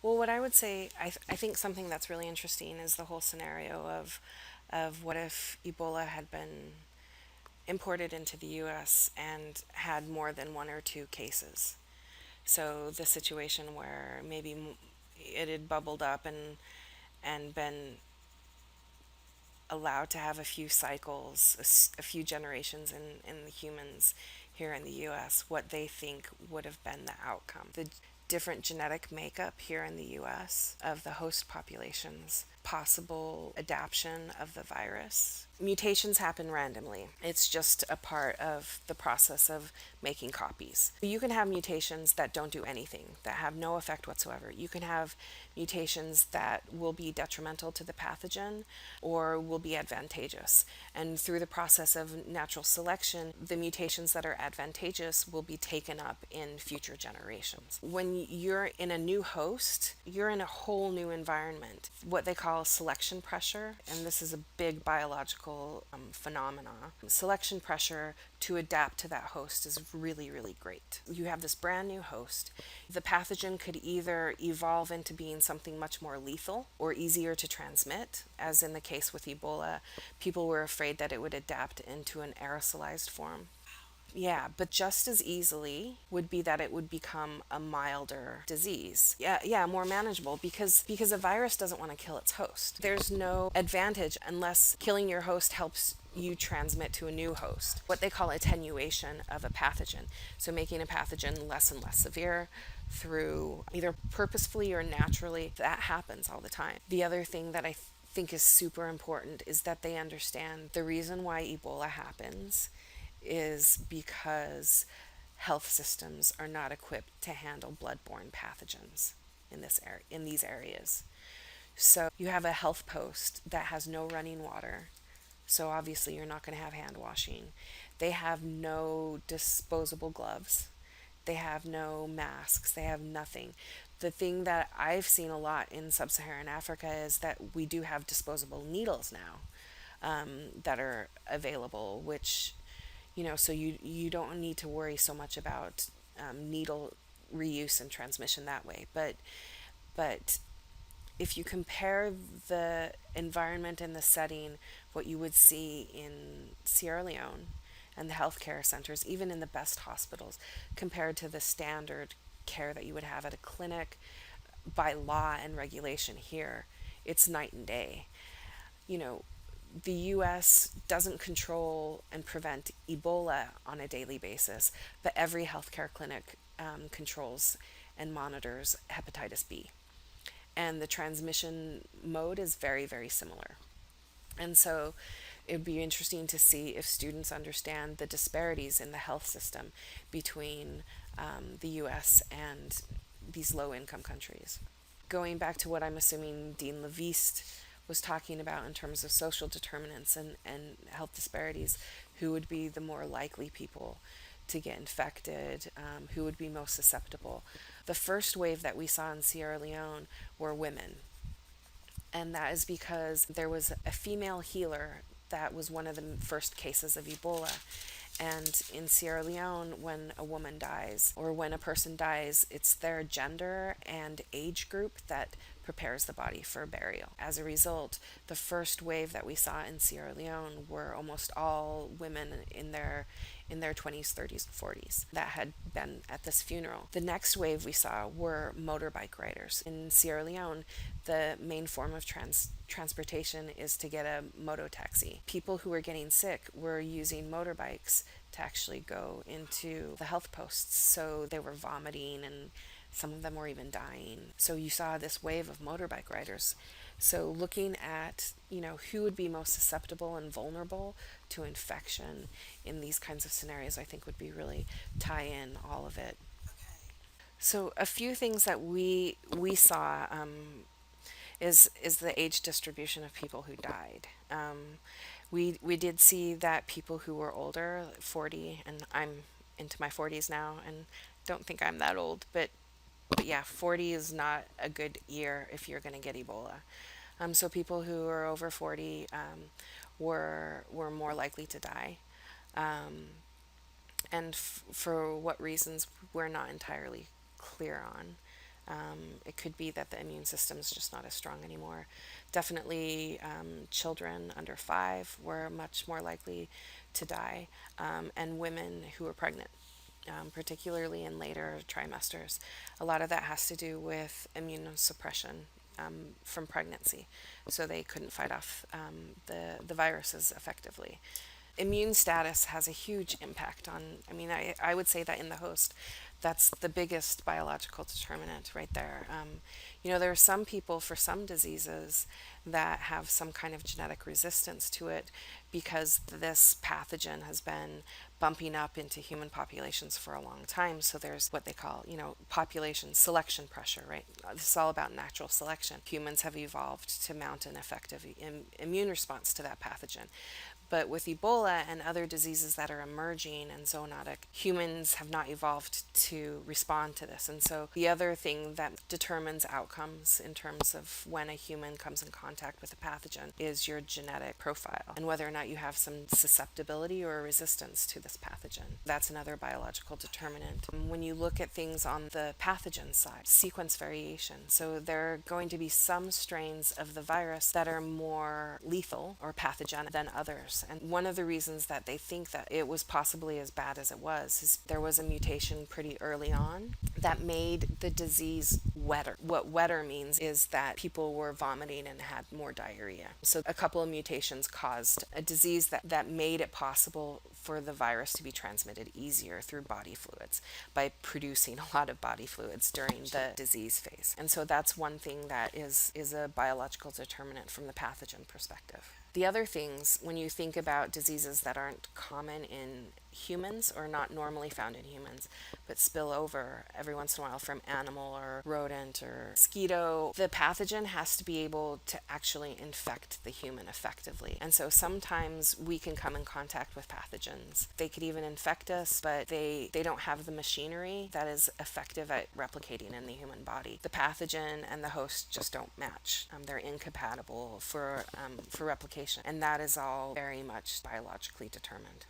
Well, what I would say, I think something that's really interesting is the whole scenario of what if Ebola had been imported into the US and had more than one or two cases. So the situation where maybe it had bubbled up and been allowed to have a few cycles, a few generations in the humans here in the US, what they think would have been the outcome. The different genetic makeup here in the US of the host populations, possible adaptation of the virus. Mutations happen randomly. It's just a part of the process of making copies. You can have mutations that don't do anything, that have no effect whatsoever. You can have mutations that will be detrimental to the pathogen or will be advantageous. And through the process of natural selection, the mutations that are advantageous will be taken up in future generations. When you're in a new host, you're in a whole new environment, what they call selection pressure, and this is a big biological phenomena. Selection pressure to adapt to that host is really, really great. You have this brand new host. The pathogen could either evolve into being something much more lethal or easier to transmit, as in the case with Ebola. People were afraid that it would adapt into an aerosolized form. Yeah, but just as easily would be that it would become a milder disease. Yeah, more manageable because a virus doesn't want to kill its host. There's no advantage unless killing your host helps you transmit to a new host. What they call attenuation of a pathogen. So making a pathogen less and less severe through either purposefully or naturally. That happens all the time. The other thing that I think is super important is that they understand the reason why Ebola happens is because health systems are not equipped to handle bloodborne pathogens in these areas. So you have a health post that has no running water. So obviously you're not going to have hand washing. They have no disposable gloves. They have no masks. They have nothing. The thing that I've seen a lot in sub-Saharan Africa is that we do have disposable needles now that are available, which so you don't need to worry so much about needle reuse and transmission that way. But if you compare the environment and the setting, what you would see in Sierra Leone and the healthcare centers, even in the best hospitals, compared to the standard care that you would have at a clinic by law and regulation here, it's night and day. You know, the US doesn't control and prevent Ebola on a daily basis, but every healthcare clinic controls and monitors hepatitis B. And the transmission mode is very, very similar. And so it would be interesting to see if students understand the disparities in the health system between the US and these low income countries. Going back to what I'm assuming Dean Leviste was talking about in terms of social determinants and health disparities, who would be the more likely people to get infected, who would be most susceptible. The first wave that we saw in Sierra Leone were women, and that is because there was a female healer that was one of the first cases of Ebola. And in Sierra Leone, when a woman dies or when a person dies, it's their gender and age group that prepares the body for burial. As a result, the first wave that we saw in Sierra Leone were almost all women in their 20s, 30s, and 40s that had been at this funeral. The next wave we saw were motorbike riders. In Sierra Leone, the main form of transportation is to get a moto taxi. People who were getting sick were using motorbikes to actually go into the health posts. So they were vomiting and some of them were even dying. So you saw this wave of motorbike riders. So looking at, who would be most susceptible and vulnerable to infection in these kinds of scenarios, I think would be really tie in all of it. So a few things that we saw is the age distribution of people who died. We did see that people who were older, 40, and I'm into my 40s now, and don't think I'm that old, but yeah, 40 is not a good year if you're going to get Ebola. So people who are over 40 were more likely to die, and for what reasons we're not entirely clear on. It could be that the immune system is just not as strong anymore. Definitely, children under 5 were much more likely to die, and women who were pregnant, particularly in later trimesters. A lot of that has to do with immunosuppression from pregnancy, so they couldn't fight off the viruses effectively. Immune status has a huge impact on, I would say that in the host, that's the biggest biological determinant right there. There are some people for some diseases that have some kind of genetic resistance to it because this pathogen has been bumping up into human populations for a long time. So there's what they call, population selection pressure, right? This is all about natural selection. Humans have evolved to mount an effective immune response to that pathogen. But with Ebola and other diseases that are emerging and zoonotic, humans have not evolved to respond to this. And so the other thing that determines outcomes in terms of when a human comes in contact with a pathogen is your genetic profile and whether or not you have some susceptibility or resistance to this pathogen. That's another biological determinant. When you look at things on the pathogen side, sequence variation. So there are going to be some strains of the virus that are more lethal or pathogenic than others. And one of the reasons that they think that it was possibly as bad as it was is there was a mutation pretty early on that made the disease wetter. What wetter means is that people were vomiting and had more diarrhea. So a couple of mutations caused a disease that made it possible for the virus to be transmitted easier through body fluids by producing a lot of body fluids during the disease phase. And so that's one thing that is a biological determinant from the pathogen perspective. The other things, when you think about diseases that aren't common in humans or not normally found in humans, but spill over every once in a while from animal or rodent or mosquito, the pathogen has to be able to actually infect the human effectively. And so sometimes we can come in contact with pathogens. They could even infect us, but they don't have the machinery that is effective at replicating in the human body. The pathogen and the host just don't match. They're incompatible for replication. And that is all very much biologically determined.